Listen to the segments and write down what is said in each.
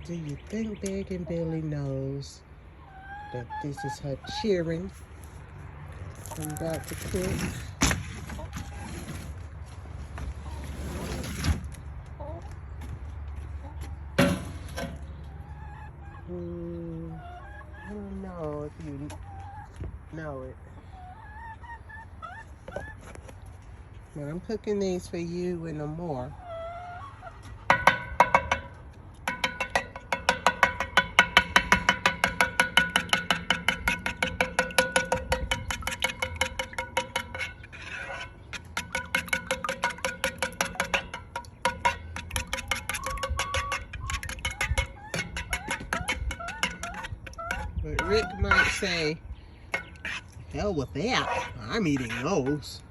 Do you think Big and Billy knows that this is her cheering? I'm about to cook. I don't know if you know it. But I'm cooking these for you and no more. But Rick might say, hell with that. I'm eating those.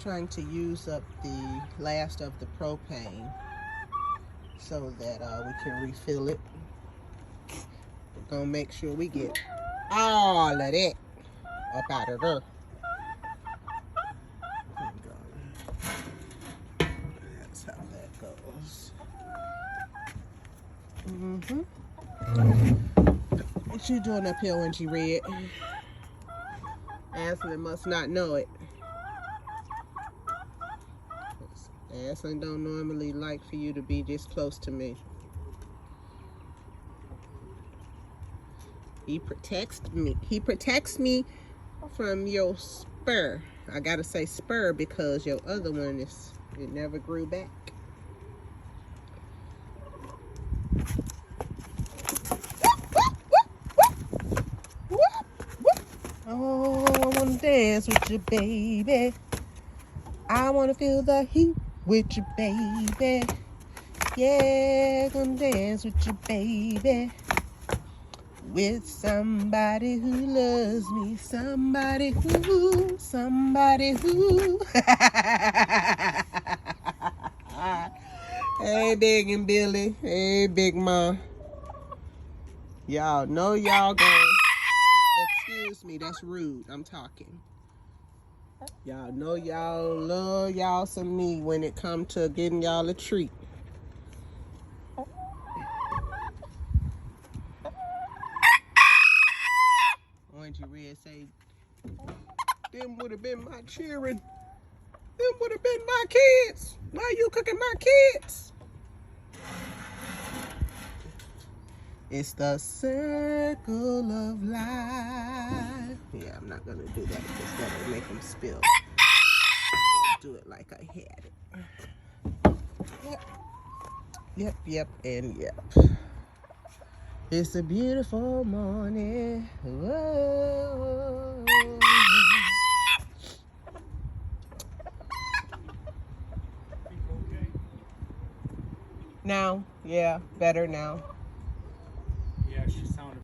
Trying to use up the last of the propane so that we can refill it. We're gonna make sure we get all of that up out of there. That's how that goes. What you doing up here, Orangy Red? Asland must not know it. Asland don't normally like for you to be this close to me. He protects me. He protects me from your spur. I gotta say spur because your other one it never grew back. Oh, I wanna dance with you, baby. I wanna feel the heat with you, baby. Yeah, gonna dance with you, baby. With somebody who loves me, somebody who. Hey, Big and Billy. Hey, Big Ma. Y'all know y'all going. Excuse me, that's rude. I'm talking. Y'all know y'all love y'all some me when it come to getting y'all a treat. Orangy Red say, them would have been my children. Them would have been my kids. Why you cooking my kids? It's the circle of life. Yeah, I'm not gonna do that because that would make them spill. Do it like I had it. Yep, and yep. It's a beautiful morning. Whoa. Now, yeah, better now. Yeah, she's